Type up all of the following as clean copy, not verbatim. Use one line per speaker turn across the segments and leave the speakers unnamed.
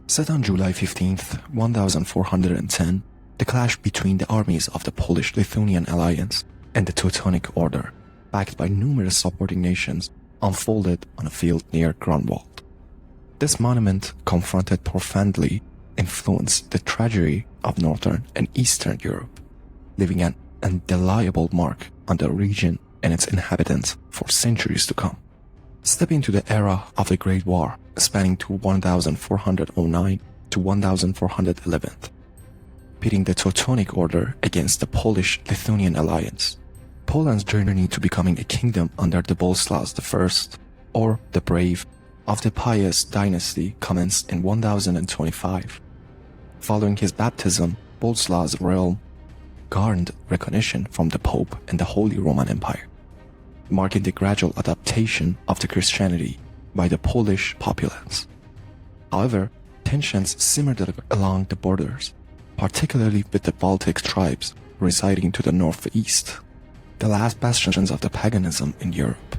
Set on July 15th, 1410, the clash between the armies of the Polish-Lithuanian Alliance and the Teutonic Order, backed by numerous supporting nations, unfolded on a field near Grunwald. This monument confronted profoundly influenced the tragedy of Northern and Eastern Europe, leaving an indelible mark on the region and its inhabitants for centuries to come. Step into the era of the Great War, spanning to 1409 to 1411, pitting the Teutonic Order against the Polish-Lithuanian Alliance. Poland's journey to becoming a kingdom under the Bolesławs I, or the Brave, of the Pius dynasty commenced in 1025. Following his baptism, Bolesław's realm garnered recognition from the Pope and the Holy Roman Empire, marking the gradual adaptation of the Christianity by the Polish populace. However, tensions simmered along the borders, particularly with the Baltic tribes residing to the northeast, the last bastions of the paganism in Europe.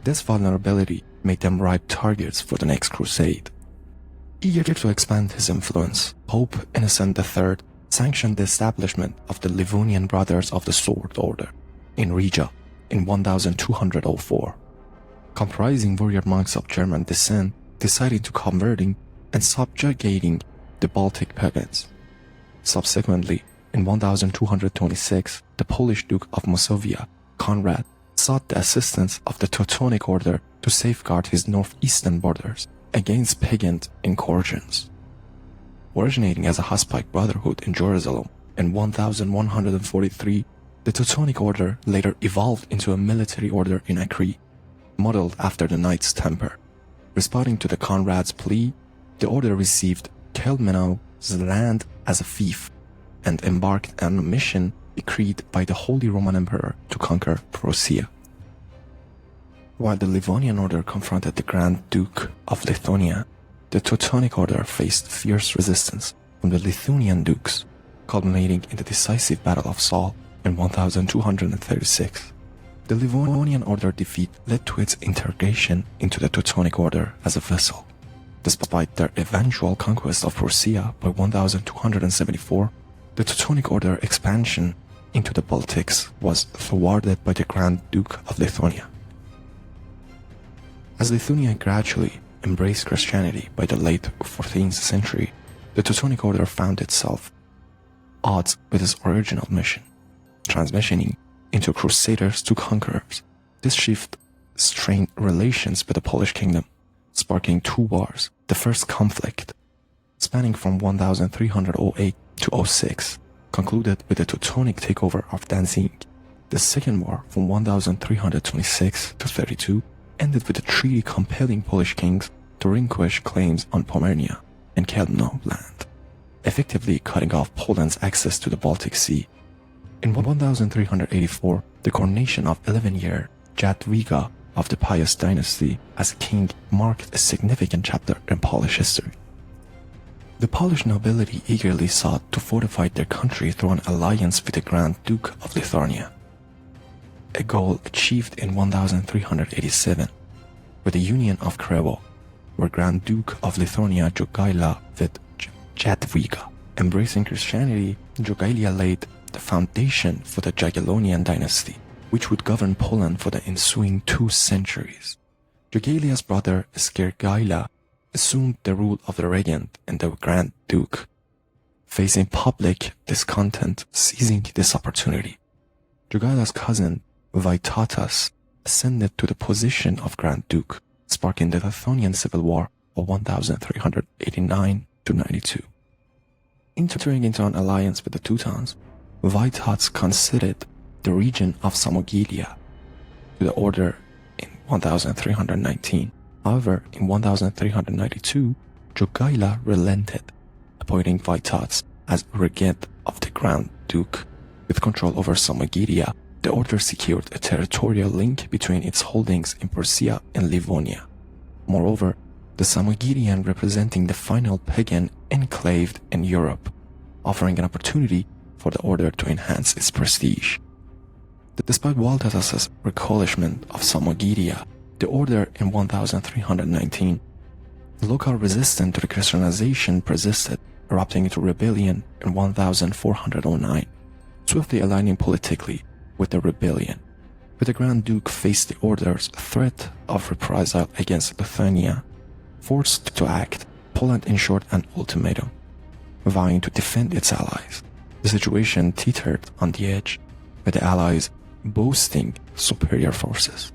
This vulnerability made them ripe targets for the next crusade. Eager to expand his influence, Pope Innocent III sanctioned the establishment of the Livonian Brothers of the Sword Order in Riga in 1204, comprising warrior monks of German descent deciding to converting and subjugating the Baltic pagans. Subsequently, in 1226, the Polish Duke of Masovia, Conrad, sought the assistance of the Teutonic Order to safeguard his northeastern borders against pagan incursions. Originating as a Hussite brotherhood in Jerusalem in 1143, the Teutonic Order later evolved into a military order in Acre, modeled after the Knights Templar. Responding to the Conrad's plea, the order received Kelmenau's land as a fief and embarked on a mission decreed by the Holy Roman Emperor to conquer Prussia. While the Livonian Order confronted the Grand Duke of Lithuania, the Teutonic Order faced fierce resistance from the Lithuanian dukes, culminating in the decisive Battle of Saul in 1236. The Livonian Order defeat led to its integration into the Teutonic Order as a vassal. Despite their eventual conquest of Prussia by 1274, the Teutonic Order expansion into the Baltics was thwarted by the Grand Duke of Lithuania. As Lithuania gradually embraced Christianity by the late 14th century, the Teutonic Order found itself at odds with its original mission, transitioning into crusaders to conquerors. This shift strained relations with the Polish kingdom, sparking two wars. The first conflict, spanning from 1308 to 06, concluded with the Teutonic takeover of Danzig. The second war, from 1326 to 32, ended with a treaty compelling Polish kings to relinquish claims on Pomerania and Chełmno land, effectively cutting off Poland's access to the Baltic Sea. In 1384, the coronation of 11-year Jadwiga of the Pius dynasty as king marked a significant chapter in Polish history. The Polish nobility eagerly sought to fortify their country through an alliance with the Grand Duke of Lithuania, a goal achieved in 1387 with the Union of Krewów, where Grand Duke of Lithuania Jogaila with Jadwiga. Embracing Christianity, Jogaila laid the foundation for the Jagiellonian dynasty, which would govern Poland for the ensuing 2 centuries. Jogaila's brother Skiergaila assumed the rule of the regent and the Grand Duke, facing public discontent. Seizing this opportunity, Jogaila's cousin Vytautas ascended to the position of Grand Duke, sparking the Lithuanian Civil War of 1389 to 92. Entering into an alliance with the Teutons, Vytautas conceded the region of Samogilia to the order in 1319. However, in 1392, Jogaila relented, appointing Vytautas as regent of the Grand Duke. With control over Samogilia, the order secured a territorial link between its holdings in Prussia and Livonia. Moreover, the Samogirian representing the final pagan enclave in Europe, offering an opportunity for the order to enhance its prestige. Despite Vytautas's relinquishment of Samogiria, the order in 1319 Local resistance to the Christianization persisted, erupting into rebellion in 1409, swiftly aligning politically with the rebellion. But the Grand Duke faced the Order's threat of reprisal against Lithuania. Forced to act, Poland ensured an ultimatum, vowing to defend its allies. The situation teetered on the edge, with the allies boasting superior forces.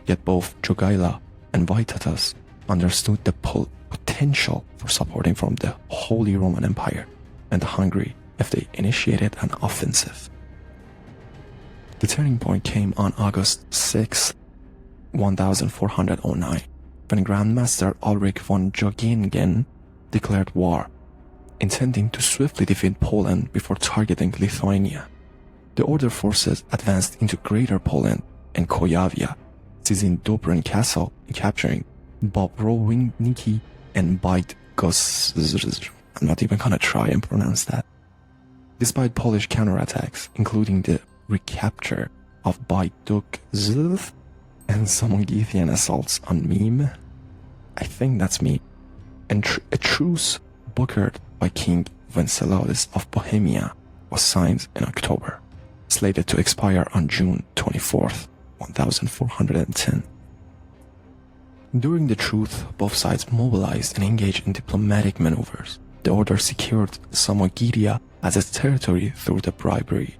Yet both Jogaila and Vytautas understood the potential for supporting from the Holy Roman Empire and Hungary if they initiated an offensive. The turning point came on August 6, 1409, when Grandmaster Ulrich von Joggingen declared war, intending to swiftly defeat Poland before targeting Lithuania. The Order forces advanced into Greater Poland and Kujawia, seizing Dobrin Castle and capturing Bobrowniki and Bydgoszcz. I'm not even gonna try and pronounce that. Despite Polish counterattacks, including the recapture of Bydgoszcz and some Hungarian assaults on Meme, I think that's me, and a truce brokered by King Wenceslaus of Bohemia was signed in October, slated to expire on June 24th, 1410. During the truce, both sides mobilized and engaged in diplomatic maneuvers. The Order secured Samogiria as its territory through the bribery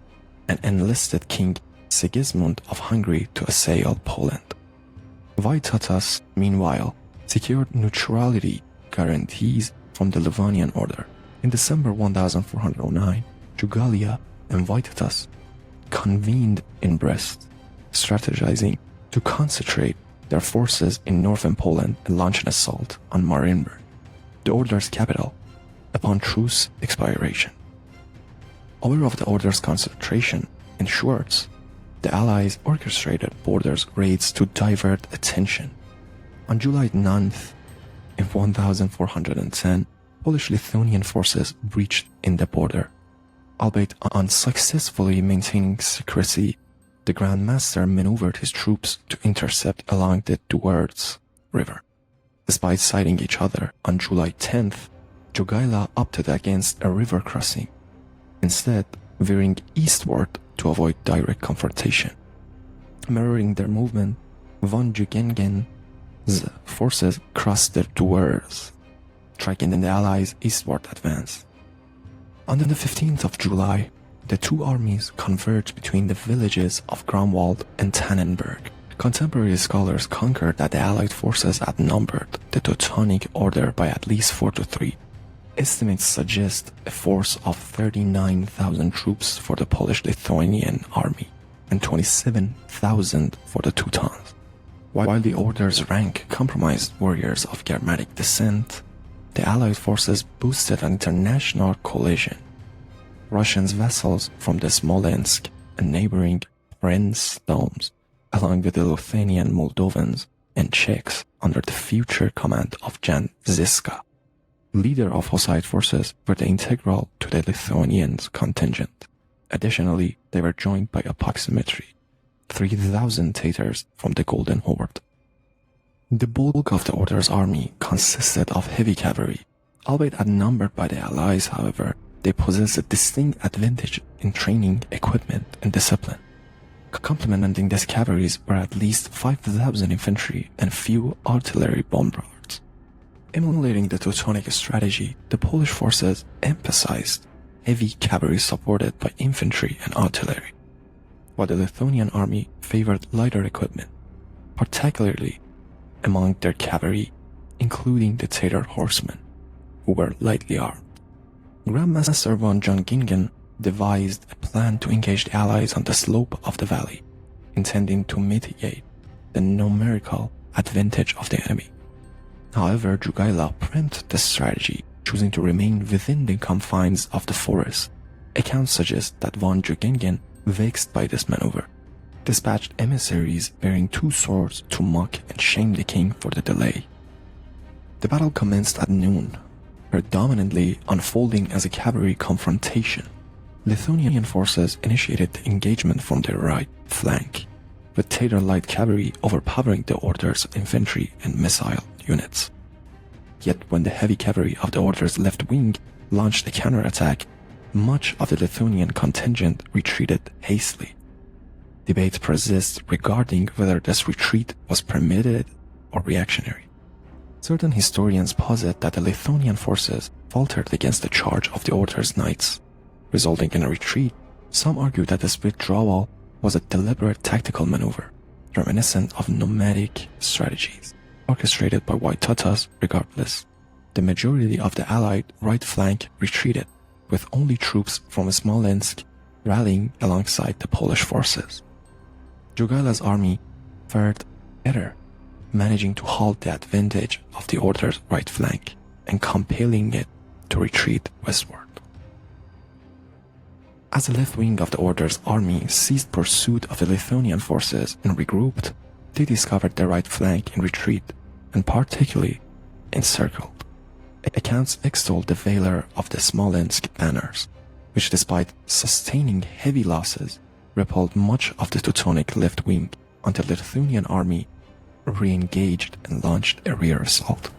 and enlisted King Sigismund of Hungary to assail Poland. Vytautas, meanwhile, secured neutrality guarantees from the Livonian Order. In December 1409, Jogaila and Vytautas convened in Brest, strategizing to concentrate their forces in northern Poland and launch an assault on Marienburg, the Order's capital, upon truce expiration. Aware of the Order's concentration in Schwarz, the Allies orchestrated border raids to divert attention. On July 9th, in 1410, Polish-Lithuanian forces breached in the border. Albeit unsuccessfully maintaining secrecy, the Grand Master maneuvered his troops to intercept along the Duerz River. Despite sighting each other on July 10th, Jogaila opted against a river crossing, instead veering eastward to avoid direct confrontation. Mirroring their movement, von Juggengen's forces crossed the Duerz, tracking the Allies' eastward advance. On the 15th of July, the two armies converged between the villages of Grunwald and Tannenberg. Contemporary scholars concur that the Allied forces outnumbered the Teutonic Order by at least 4-3. Estimates suggest a force of 39,000 troops for the Polish-Lithuanian army and 27,000 for the Teutons. While the Order's rank comprised warriors of Germanic descent, the Allied forces boosted an international coalition. Russian vessels from the Smolensk and neighboring Prince Domes, along with the Lithuanian Moldovans and Czechs under the future command of Jan Žižka, leader of Hussite forces, were integral to the Lithuanian contingent. Additionally, they were joined by approximately 3,000 Tatars from the Golden Horde. The bulk of the Order's army consisted of heavy cavalry. Albeit outnumbered by the Allies, however, they possessed a distinct advantage in training, equipment, and discipline. Complementing these cavalries were at least 5,000 infantry and few artillery bombards. Emulating the Teutonic strategy, the Polish forces emphasized heavy cavalry supported by infantry and artillery, while the Lithuanian army favored lighter equipment, particularly among their cavalry, including the Tatar horsemen, who were lightly armed. Grandmaster von Joggingen devised a plan to engage the Allies on the slope of the valley, intending to mitigate the numerical advantage of the enemy. However, Jogaila preempted this strategy, choosing to remain within the confines of the forest. Accounts suggest that von Joggingen, vexed by this maneuver, dispatched emissaries bearing two swords to mock and shame the king for the delay. The battle commenced at noon, predominantly unfolding as a cavalry confrontation. Lithuanian forces initiated the engagement from their right flank, with Tatar light cavalry overpowering the Order's infantry and missile units. Yet when the heavy cavalry of the Order's left wing launched a counterattack, much of the Lithuanian contingent retreated hastily. Debate persists regarding whether this retreat was permitted or reactionary. Certain historians posit that the Lithuanian forces faltered against the charge of the Order's knights, resulting in a retreat. Some argue that this withdrawal was a deliberate tactical maneuver, reminiscent of nomadic strategies, orchestrated by White Tatas. Regardless, the majority of the Allied right flank retreated, with only troops from Smolensk rallying alongside the Polish forces. Jogaila's army fared better, managing to halt the advantage of the Order's right flank and compelling it to retreat westward. As the left wing of the Order's army ceased pursuit of the Lithuanian forces and regrouped, they discovered their right flank in retreat and particularly encircled. Accounts extol the valor of the Smolensk banners, which despite sustaining heavy losses, repelled much of the Teutonic left wing until the Lithuanian army re-engaged and launched a rear assault.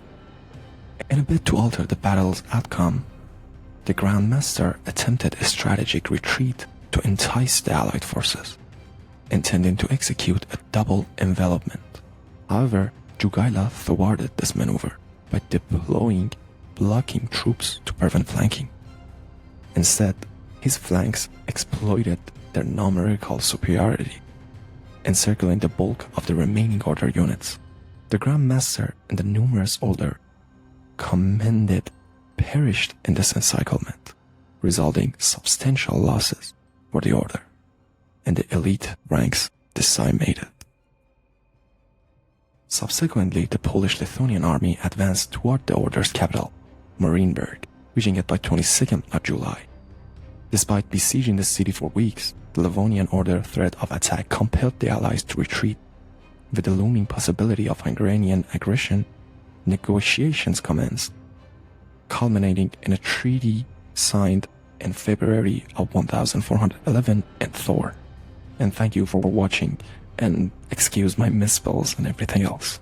In a bid to alter the battle's outcome, the Grand Master attempted a strategic retreat to entice the Allied forces, intending to execute a double envelopment. However, Jogaila thwarted this maneuver by deploying blocking troops to prevent flanking. Instead, his flanks exploited their numerical superiority, encircling the bulk of the remaining Order units. The Grand Master and the numerous Order commanded perished in this encirclement, resulting substantial losses for the Order, and the elite ranks decimated. Subsequently, the Polish-Lithuanian army advanced toward the Order's capital, Marienburg, reaching it by 22nd of July. Despite besieging the city for weeks, the Livonian Order threat of attack compelled the Allies to retreat. With the looming possibility of Hungarian aggression, negotiations commenced, culminating in a treaty signed in February of 1411 in Thor. And thank you for watching, and excuse my misspells and everything else.